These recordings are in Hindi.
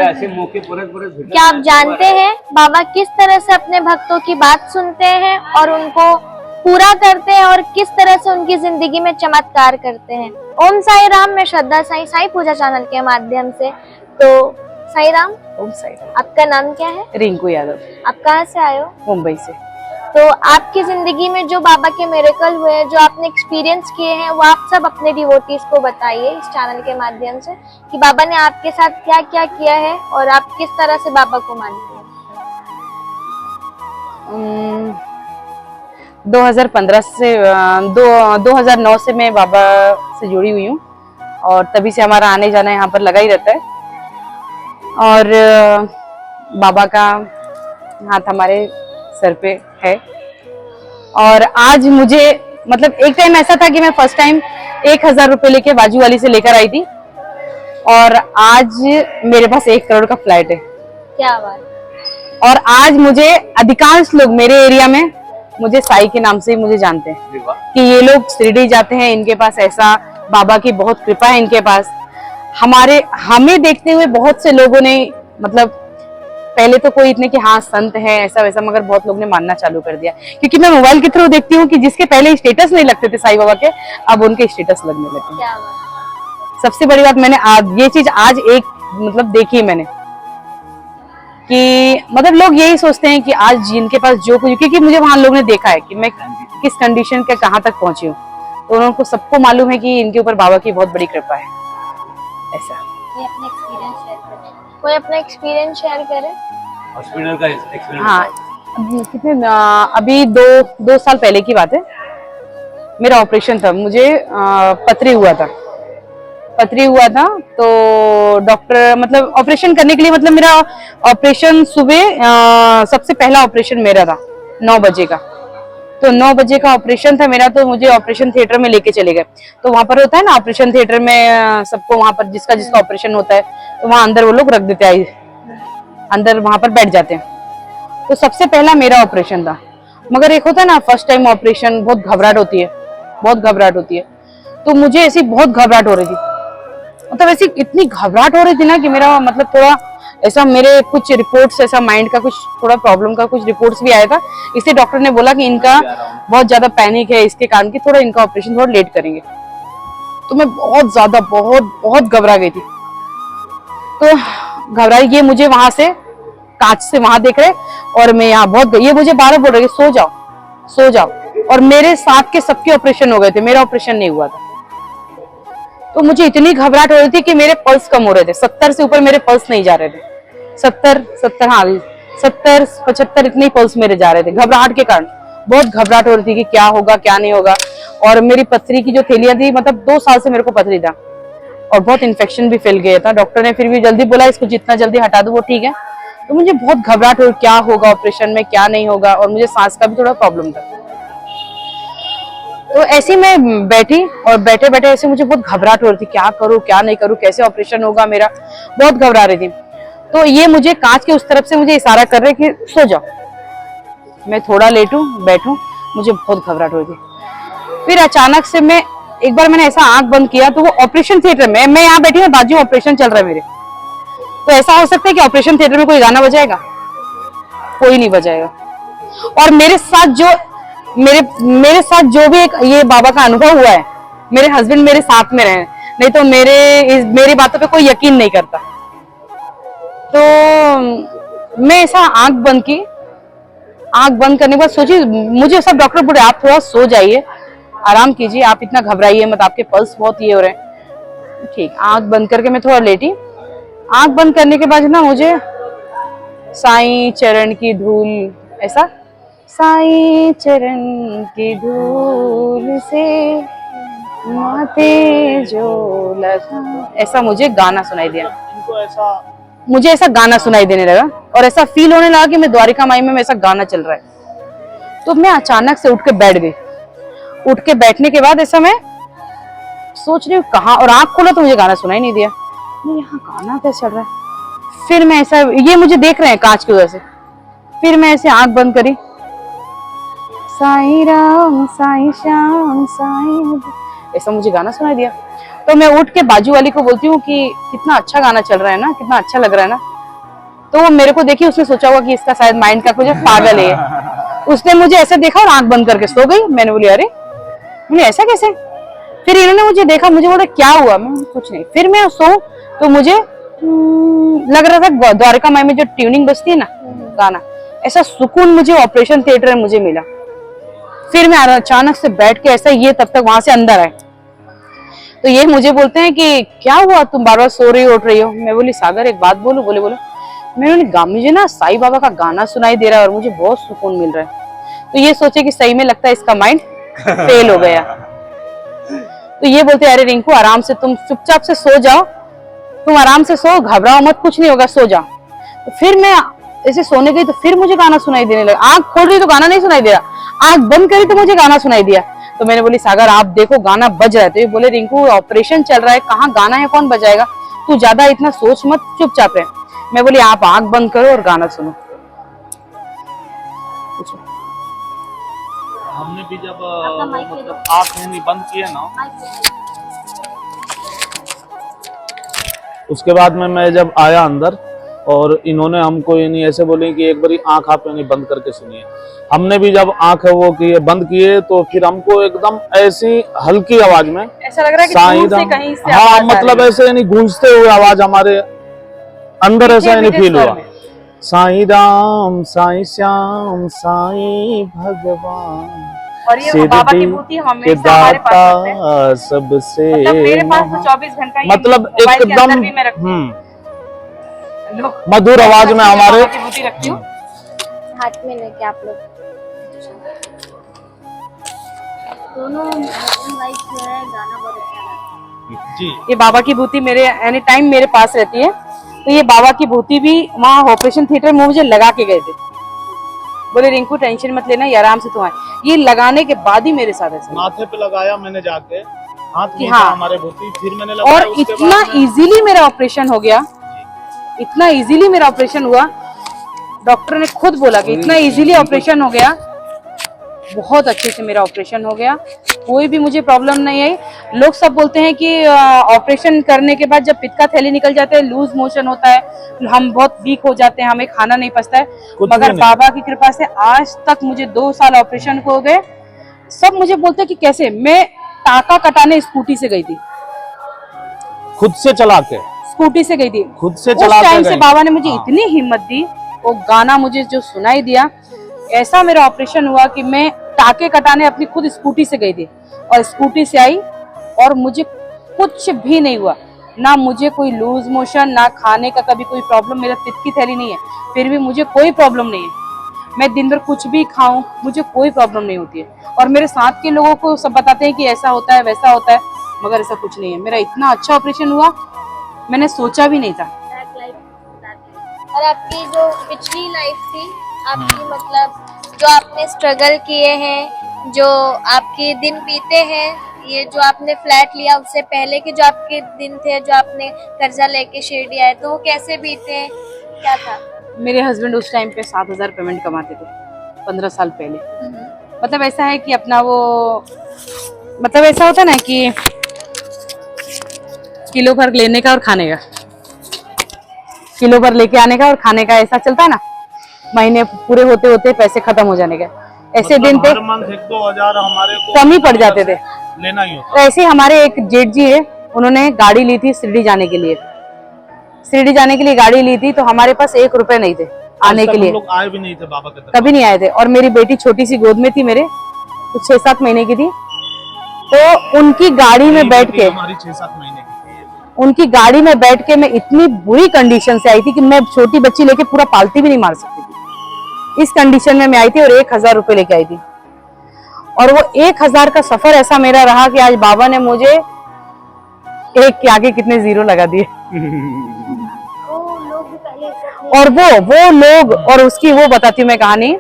ऐसे मौके क्या आप जानते हैं बाबा किस तरह से अपने भक्तों की बात सुनते हैं और उनको पूरा करते हैं और किस तरह से उनकी जिंदगी में चमत्कार करते हैं। ओम साई राम, मैं श्रद्धा साई, साई पूजा चैनल के माध्यम से। तो साई राम। ओम साई राम। आपका नाम क्या है? रिंकू यादव। आप कहाँ से आए हो? मुंबई से। तो आपकी जिंदगी में जो बाबा के मिरेकल हुए, जो आपने एक्सपीरियंस किए हैं, वो आप सब अपने डिवोटीज को बताइए इस चैनल के माध्यम से कि बाबा ने आपके साथ क्या क्या किया है और आप किस तरह से बाबा को मानते हैं। 2015 से 2009 से मैं बाबा से जुड़ी हुई हूँ और तभी से हमारा आने जाना यहाँ पर लगा ही रहता है। और बाबा का हाथ हमारे सर पे है। और आज मुझे मतलब एक टाइम ऐसा था कि मैं फर्स्ट टाइम 1000 रुपये लेके बाजू वाली से लेकर आई थी और आज मेरे पास 1 करोड़ का फ्लैट है। क्या बात। और आज मुझे अधिकांश लोग मेरे एरिया में मुझे साई के नाम से ही मुझे जानते हैं कि ये लोग शिरडी जाते हैं, इनके पास ऐसा बाबा की बहुत कृपा है इनके पास। हमें देखते हुए बहुत से लोगों ने मतलब पहले तो कोई इतने कि हाँ संत है ऐसा वैसा, मगर बहुत लोग ने मानना चालू कर दिया क्योंकि मैं मोबाइल के थ्रू देखती हूँ कि जिसके पहले स्टेटस नहीं लगते थे साईं बाबा के, अब उनके स्टेटस लगने लगे। क्या बात। सबसे बड़ी बात मैंने आज ये चीज आज एक मतलब देखी मैंने कि मतलब लोग यही सोचते हैं कि आज जिनके पास जो कुछ, क्योंकि मुझे वहां लोग ने देखा है कि मैं किस कंडीशन के कहाँ तक पहुंची हूँ, तो उनको सबको मालूम है कि इनके ऊपर बाबा की बहुत बड़ी कृपा है। ऐसा कोई अपना एक्सपीरियंस शेयर करे। हॉस्पिटल का एक्सपीरियंस। हाँ, कितने अभी दो साल पहले की बात है। मेरा ऑपरेशन था, मुझे पथरी हुआ था तो डॉक्टर मतलब ऑपरेशन करने के लिए मतलब मेरा ऑपरेशन सुबह सबसे पहला ऑपरेशन मेरा था 9 बजे का। तो 9 बजे का ऑपरेशन था मेरा, तो मुझे ऑपरेशन थिएटर में लेके चले गए। तो वहां पर होता है ना ऑपरेशन थिएटर में सबको वहां पर जिसका ऑपरेशन होता है तो वहां अंदर वो लोग रख देते हैं, अंदर वहां पर बैठ जाते हैं। तो सबसे पहला मेरा ऑपरेशन था, मगर एक होता है ना फर्स्ट टाइम ऑपरेशन, बहुत घबराहट होती है। तो मुझे ऐसी बहुत घबराहट हो रही थी, मतलब ऐसी इतनी घबराहट हो रही थी ना कि मेरा मतलब थोड़ा ऐसा मेरे कुछ रिपोर्ट्स ऐसा माइंड का कुछ थोड़ा प्रॉब्लम का कुछ रिपोर्ट्स भी आया था। इसलिए डॉक्टर ने बोला कि इनका बहुत ज्यादा पैनिक है, इसके कारण की थोड़ा इनका ऑपरेशन थोड़ा लेट करेंगे। तो मैं बहुत ज्यादा बहुत घबरा गई थी। तो घबराई, ये मुझे वहां से कांच से वहां देख रहे और मैं यहाँ बहुत, ये मुझे बार बोल रहे सो जाओ। और मेरे साथ के सबके ऑपरेशन हो गए थे, मेरा ऑपरेशन नहीं हुआ था। तो मुझे इतनी घबराहट हो रही थी कि मेरे पल्स कम हो रहे थे, 70 से ऊपर मेरे पल्स नहीं जा रहे थे। 70 75 इतने ही पल्स मेरे जा रहे थे घबराहट के कारण। बहुत घबराहट हो रही थी कि क्या होगा क्या नहीं होगा। और मेरी पथरी की जो थैलियां थी, मतलब 2 साल से मेरे को पथरी था और बहुत इन्फेक्शन भी फैल गया था। डॉक्टर ने फिर भी जल्दी बोला इसको जितना जल्दी हटा दो वो ठीक है। तो मुझे बहुत घबराहट हो, क्या होगा ऑपरेशन में क्या नहीं होगा, और मुझे सांस का भी थोड़ा प्रॉब्लम था। तो ऐसे मैं बैठी और बैठे बैठे ऐसे मुझे बहुत घबराहट हो रही थी, क्या करूं क्या नहीं करूं, कैसे ऑपरेशन होगा मेरा, बहुत घबरा रही थी। तो ये मुझे कांच के उस तरफ से मुझे इशारा कर रहे कि सो जाओ। मैं थोड़ा लेटूं बैठूं, मुझे बहुत घबराहट हो रही थी। फिर अचानक से एक बार मैंने ऐसा आंख बंद किया तो वो ऑपरेशन थिएटर में, मैं यहाँ बैठी हूँ, बाजू ऑपरेशन चल रहा है मेरे। तो ऐसा हो सकता है कि ऑपरेशन थिएटर में कोई गाना बजाएगा? कोई नहीं बजाएगा। और मेरे साथ जो भी एक ये बाबा का अनुभव हुआ है, मेरे हस्बैंड मेरे साथ में रहे, नहीं तो मेरी बातों पे कोई यकीन नहीं करता। तो मैं ऐसा आंख बंद करने के बाद सोची, मुझे सब डॉक्टर बोले आप थोड़ा सो जाइए, आराम कीजिए, आप इतना घबराइए मत, आपके पल्स बहुत ये हो रहे हैं। ठीक, आंख बंद करके मैं थोड़ा लेटी। आंख बंद करने के बाद ना मुझे साईं चरण की धूल, ऐसा साईं चरण की धूल से माथे जो लगा, ऐसा मुझे गाना सुनाई दिया। मुझे ऐसा गाना सुनाई देने लगा और ऐसा फील होने लगा कि मैं द्वारिका माई में ऐसा गाना चल रहा है। तो मैं अचानक से उठ के बैठ गई। उठ के बैठने के बाद ऐसा मैं सोच रही हूँ कहाँ, और आंख खोला तो मुझे गाना सुनाई नहीं दिया। यहाँ गाना कैसे चल रहा है? फिर मैं ऐसा, ये मुझे देख रहे हैं कांच की वजह से। फिर मैं ऐसे आंख बंद करी, साईं राम साईं श्याम साईं, ऐसा मुझे गाना सुनाई दिया। तो मैं उठ के बाजू वाली को बोलती हूँ कि कितना अच्छा गाना चल रहा है ना, कितना अच्छा लग रहा है ना। तो वो मेरे को देखी, उसने सोचा होगा कि इसका शायद माइंड का कुछ पागल है। उसने मुझे ऐसे देखा और आंख बंद करके सो गई। मैंने बोली अरे मैंने ऐसा कैसे। फिर इन्होंने मुझे देखा, मुझे बोला क्या हुआ। मैं कुछ नहीं। फिर मैं सो तो मुझे लग रहा था द्वारका माई में जो ट्यूनिंग बजती है ना गाना, ऐसा सुकून मुझे ऑपरेशन थिएटर में मुझे मिला। फिर मैं अचानक से बैठ के ऐसा, ये तब तक वहां से अंदर आए तो ये मुझे बोलते हैं कि क्या हुआ, तुम बार बार सो रही हो, उठ रही हो। मैं बोली सागर एक बात बोलूं। बोले बोलो। मुझे ना साईं बाबा का गाना सुनाई दे रहा है और मुझे बहुत सुकून मिल रहा है। तो ये सोचे कि सही में लगता है इसका माइंड फेल हो गया। तो ये बोलते अरे रिंकू आराम से, तुम चुपचाप से सो जाओ, तुम आराम से सो, घबराओ मत, कुछ नहीं होगा, सो जाओ। तो फिर मैं ऐसे सोने गई तो फिर मुझे गाना सुनाई देने लगा। आंख खोल रही तो गाना नहीं सुनाई दे रहा, आंख बंद करी तो मुझे गाना सुनाई दिया। तो मैंने बोली सागर आप देखो गाना बज रहा है। तो ये बोले रिंकू ऑपरेशन चल रहा है, कहाँ गाना है, कौन बजाएगा, तू ज्यादा इतना सोच मत, चुपचाप है। मैं बोली आप आंख बंद करो और गाना सुनो। हमने भी जब मतलब आँख नहीं बंद किए ना, उसके बाद में मैं जब आया अंदर और इन्होंने हमको यानी ऐसे बोले कि एक बारी आंख आप यानी बंद करके सुनिए। हमने भी जब आंख वो किए बंद किए तो फिर हमको एकदम ऐसी हल्की आवाज में ऐसा लग रहा है कि दूर से कहीं से हाँ आवाज आ मतलब रही है। ऐसे यानी गूंजते हुए आवाज हमारे अंदर ऐसा यानी फील हुआ। साईं राम साईं श्याम साईं भगवान और ये बाबा की बूटी हमेशा हमारे पास रहते हैं। सबसे मतलब मेरे पास तो 24 घंटा ये मतलब मोबाइल के एकदम अंदर भी मैं रखती हूँ। मधुर आवाज में हमारे बाबा की बूटी रखती हूँ। हाथ में लेके आप लोग दोनों हस्बैंड वाइफ जो है गाना बहुत अच्छा लगता है जी। ये बाबा की बूटी मेरे एनी टाइम मेरे पास रहती है। तो ये बाबा की बूटी भी वहाँ ऑपरेशन थिएटर में मुझे लगा के गए थे। बोले रिंकू टेंशन मत लेना, ये आराम से तुम आए। ये लगाने के बाद ही मेरे साथ ऐसा माथे पे लगाया मैंने जाके, हाथ में हाँ। हमारे भूती, फिर मैंने लगाया। और उसके इतना बाद में- इजीली मेरा ऑपरेशन हो गया, इतना इजीली मेरा ऑपरेशन हुआ। डॉक्टर ने खुद बोला कि इतना इजीली ऑपरेशन हो गया, बहुत अच्छे से मेरा ऑपरेशन हो गया, कोई भी मुझे प्रॉब्लम नहीं आई। लोग सब बोलते हैं कि ऑपरेशन करने के बाद जब पित्त का थैली निकल जाता है, लूज मोशन होता है, हम बहुत वीक हो जाते हैं, हमें खाना नहीं पचता है। कुछ भी मगर नहीं। बाबा की कृपा से आज तक मुझे 2 साल ऑपरेशन को हो गए। सब मुझे बोलते हैं कि कैसे। मैं टाका कटाने स्कूटी से गई थी, खुद से चला के, स्कूटी से गई थी। खुद से उस चला के टाइम से गए। बाबा ने मुझे हाँ। इतनी हिम्मत दी, वो गाना मुझे जो सुनाई दिया, ऐसा मेरा ऑपरेशन हुआ कि मैं टाके कटाने अपनी खुद स्कूटी से गई थी और स्कूटी से आई और मुझे कुछ भी नहीं हुआ, ना मुझे कोई लूज मोशन, ना खाने का कभी कोई प्रॉब्लम। मेरा पित्त की थैली नहीं है, फिर भी मुझे कोई प्रॉब्लम नहीं है। मैं दिन भर कुछ भी खाऊं, मुझे कोई प्रॉब्लम नहीं होती है। और मेरे साथ के लोगों को सब बताते हैं कि ऐसा होता है वैसा होता है, मगर ऐसा कुछ नहीं है। मेरा इतना अच्छा ऑपरेशन हुआ, मैंने सोचा भी नहीं था। और आपकी जो पिछली लाइफ थी, आपकी मतलब जो आपने स्ट्रगल किए हैं, जो आपके दिन बीते हैं, ये जो आपने फ्लैट लिया उससे पहले के जो आपके दिन थे, जो आपने कर्जा लेके शिरडी आए, तो वो कैसे बीते, क्या था? मेरे हस्बैंड उस टाइम पे 7,000 पेमेंट कमाते थे 15 साल पहले। मतलब ऐसा है कि अपना वो, मतलब ऐसा होता है ना कि किलो भर लेने का और खाने का, किलो भर लेके आने का और खाने का, ऐसा चलता है ना। महीने पूरे होते होते पैसे खत्म हो जाने का, ऐसे दिन थे, हर मंथ 1-2 हजार हमारे को कम ही पड़ जाते थे। लेना ही होता। तो ऐसे ही हमारे एक जेठ जी है, उन्होंने गाड़ी ली थी शिरडी जाने के लिए। शिरडी जाने के लिए गाड़ी ली थी तो हमारे पास 1 रुपए नहीं थे आने के लिए, लोग आए भी नहीं थे बाबा के तरफ। कभी नहीं आए थे। और मेरी बेटी छोटी सी गोद में थी मेरे, तो 6-7 महीने की थी। तो उनकी गाड़ी में बैठ के, हमारी 6-7 महीने की थी। उनकी गाड़ी में बैठ के मैं इतनी बुरी कंडीशन से आई थी कि मैं छोटी बच्ची लेके पूरा पालती भी नहीं मार सकती थी। इस कंडीशन में मैं आई थी और 1,000 रुपए लेके आई थी। और वो 1,000 का सफर ऐसा मेरा रहा कि आज बाबा ने मुझे एक के आगे कितने जीरो लगा दिए। और वो लोग, और उसकी वो बताती हूँ मैं कहानी,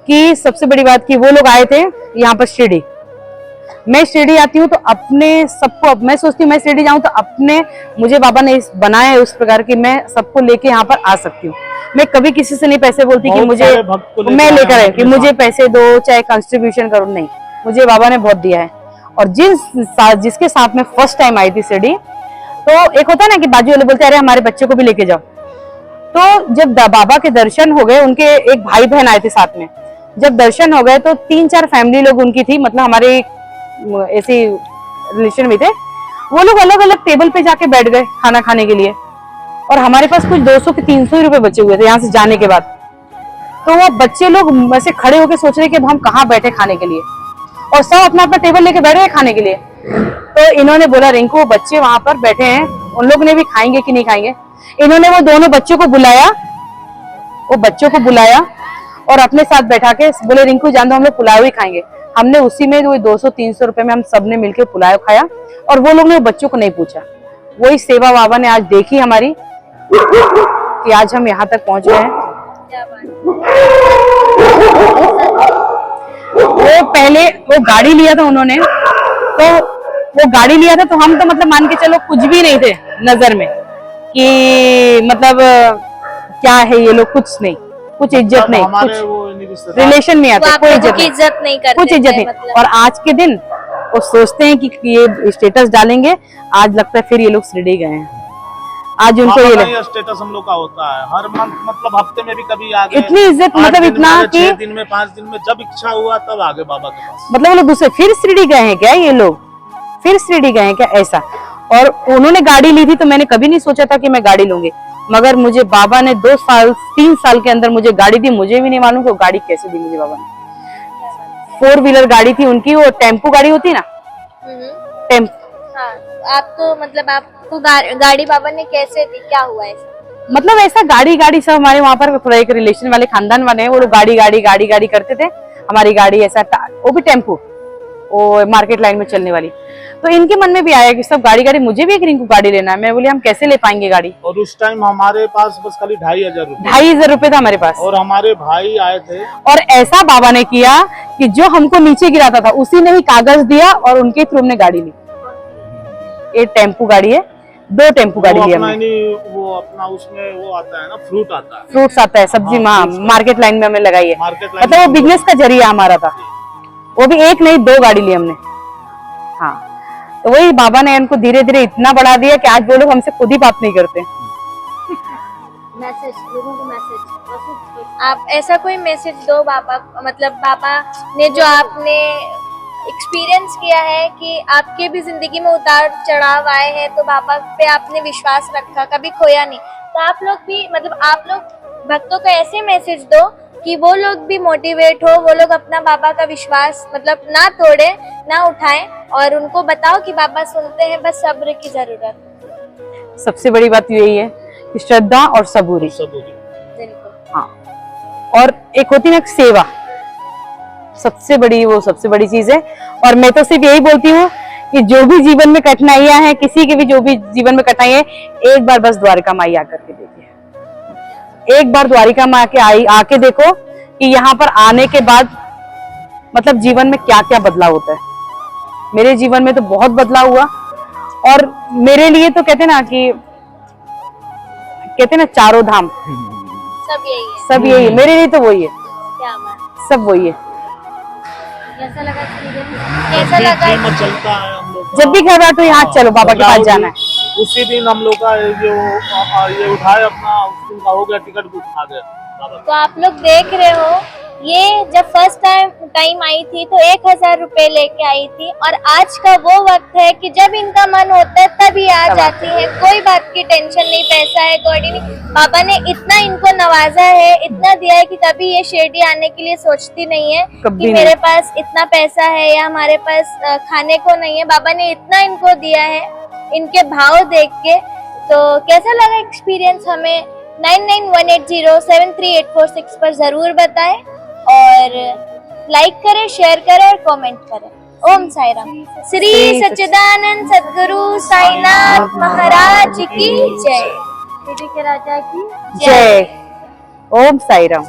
कि सबसे बड़ी बात कि वो लोग आए थे यहाँ पर शिरडी। मैं शिरडी आती हूँ तो अपने सबको, मैं सोचती हूँ मैं शिरडी जाऊँ तो अपने, मुझे बाबा ने बनाया है उस प्रकार की मैं सबको लेके यहाँ पर आ सकती हूँ। मैं कभी किसी से नहीं पैसे बोलती कि मुझे, मैं लेकर आए कि मुझे पैसे दो, चाहे कंट्रीब्यूशन करो, नहीं, मुझे बाबा ने बहुत दिया है। और जिसके साथ में फर्स्ट टाइम आई थी शिरडी, तो एक होता है ना कि बाजू वाले बोलते अरे हमारे बच्चे को भी लेके जाओ। तो जब बाबा के दर्शन हो गए, उनके एक भाई बहन आए थे साथ में, जब दर्शन हो गए तो 3-4 फैमिली लोग उनकी थी, मतलब हमारे ऐसे रिलेशन में थे। वो लोग अलग अलग टेबल पे जाके बैठ गए खाना खाने के लिए, और हमारे पास कुछ 200 के 300 रुपए बचे हुए थे यहाँ से जाने के बाद। तो वो बच्चे लोग ऐसे खड़े होकर सोच रहे कि अब हम कहाँ बैठे खाने के लिए, और सब अपना अपना टेबल लेके बैठ गए खाने के लिए। तो इन्होंने बोला रिंकू बच्चे वहां पर बैठे हैं, उन लोग ने भी खाएंगे कि नहीं खाएंगे। इन्होंने वो दोनों बच्चों को बुलाया और अपने साथ बैठा के बोले रिंकू जान दो, हम लोग पुलाव ही खाएंगे। हमने उसी में वो 200-300 रुपए में हम सबने मिलकर पुलाव खाया, और वो लोग ने वो बच्चों को नहीं पूछा। वही सेवा बाबा ने आज देखी हमारी कि आज हम यहाँ तक पहुंच गए हैं। वो पहले वो गाड़ी लिया था उन्होंने, तो वो गाड़ी लिया था तो हम तो मतलब मान के चलो कुछ भी नहीं थे नजर में कि मतलब क्या है ये लोग, कुछ नहीं, कुछ इज्जत नहीं, कुछ रिलेशन में आते, कोई इज्जत नहीं करते, कुछ इज्जत नहीं। और आज के दिन वो सोचते हैं कि ये स्टेटस डालेंगे, आज लगता है फिर ये लोग शिरडी गए हैं। आज उनको ये स्टेटस हम लोग का होता है हर मंथ, मतलब हफ्ते में भी कभी आ गए, इतनी इज्जत, मतलब इतना कि 6 दिन में 5 दिन में जब इच्छा हुआ तब आगे बाबा के पास। मतलब वो लोग दूसरे फिर शिरडी गए हैं क्या, ये लोग फिर शिरडी गए हैं क्या, ऐसा। और उन्होंने गाड़ी ली थी तो मैंने कभी नहीं सोचा था कि मैं गाड़ी लूंगी, मगर मुझे बाबा ने 2-3 साल के अंदर मुझे गाड़ी दी। मुझे भी नहीं मालूम कि वो गाड़ी कैसे दी मुझे बाबा ने। 4 व्हीलर गाड़ी थी उनकी, वो टेम्पो गाड़ी होती ना, टेम्पो। हाँ, आपको मतलब आपको गाड़ी बाबा ने कैसे दी, क्या हुआ ऐसा? मतलब ऐसा गाड़ी सब हमारे वहाँ पर थोड़ा एक रिलेशन वाले खानदान वाले हैं, वो लोग गाड़ी करते थे। हमारी गाड़ी ऐसा, वो भी टेम्पो, वो मार्केट लाइन में चलने वाली। तो इनके मन में भी आया कि सब गाड़ी, मुझे भी एक रिंकू गाड़ी लेना है। मैं बोली हम कैसे ले पाएंगे गाड़ी, और उस टाइम हमारे पास बस खाली 2,500 रुपए था हमारे पास, और हमारे भाई आए थे। और ऐसा बाबा ने किया कि जो हमको नीचे गिराता था उसी ने ही कागज दिया और उनके थ्रू हमने गाड़ी ली। एक टेम्पो गाड़ी है, 2 टेम्पो गाड़ी लिया हमने। वो अपना उसमें वो आता है ना, फ्रूट्स आता है, सब्जी मार्केट लाइन में हमने लगाई है, मतलब वो में बिजनेस का जरिया हमारा था। वो भी एक नहीं 2 गाड़ी ली हमने। हाँ, तो वही बाबा ने उनको धीरे धीरे इतना बढ़ा दिया कि आज वो लोग हमसे खुद ही बात नहीं करते। मैसेज, लोगों को मैसेज, आप ऐसा कोई मैसेज दो बाबा, मतलब बाबा ने जो आपने एक्सपीरियंस किया है कि आपके भी जिंदगी में उतार चढ़ाव आए हैं, तो बाबा पे आपने विश्वास रखा, कभी खोया नहीं। तो आप लोग भी, मतलब आप लोग भक्तों को ऐसे मैसेज दो कि वो लोग भी मोटिवेट हो, वो लोग अपना बाबा का विश्वास मतलब ना तोड़े, ना उठाएं, और उनको बताओ कि बाबा सुनते हैं, बस सब्र की जरूरत। सबसे बड़ी बात यही है कि श्रद्धा और सबूरी। हाँ, और एक होती ना सेवा, सबसे बड़ी चीज है। और मैं तो सिर्फ यही बोलती हूँ कि जो भी जीवन में कठिनाइयां हैं, किसी के भी जो भी जीवन में कठिनाई है, एक बार बस द्वारिका माई आकर के देखिए, एक बार द्वारिका माँ के आके देखो कि यहाँ पर आने के बाद मतलब जीवन में क्या क्या बदलाव होता है। मेरे जीवन में तो बहुत बदलाव हुआ, और मेरे लिए तो कहते ना चारों धाम सब यही है, मेरे लिए तो वही है, क्या बात, सब वही है। कैसा लगा चलता है हम लोग, जब भी घर बैठो यहाँ चलो बाबा के पास जाना है। उसी दिन हम लोग का ये उठाए अपना, उस दिन का हो गया, टिकट बुक आ गया। तो आप लोग देख रहे हो, ये जब फर्स्ट टाइम आई थी तो 1,000 रुपए लेके आई थी, और आज का वो वक्त है कि जब इनका मन होता है तभी आ जाती है, कोई बात की टेंशन नहीं, पैसा है गॉडी नहीं। बाबा ने इतना इनको नवाजा है, इतना दिया है कि कभी ये शिरडी आने के लिए सोचती नहीं है कि मेरे पास इतना पैसा है या हमारे पास खाने को नहीं है। बाबा ने इतना इनको दिया है, इनके भाव देख के। तो कैसा लगा एक्सपीरियंस, हमें 9918073846 पर जरूर बताएं, और लाइक करें, शेयर करें और कमेंट करें। ओम साई राम। श्री सच्चिदानंद सद्गुरु साईनाथ महाराज की जय। शिरडी के राजा की जय। ओम साई राम।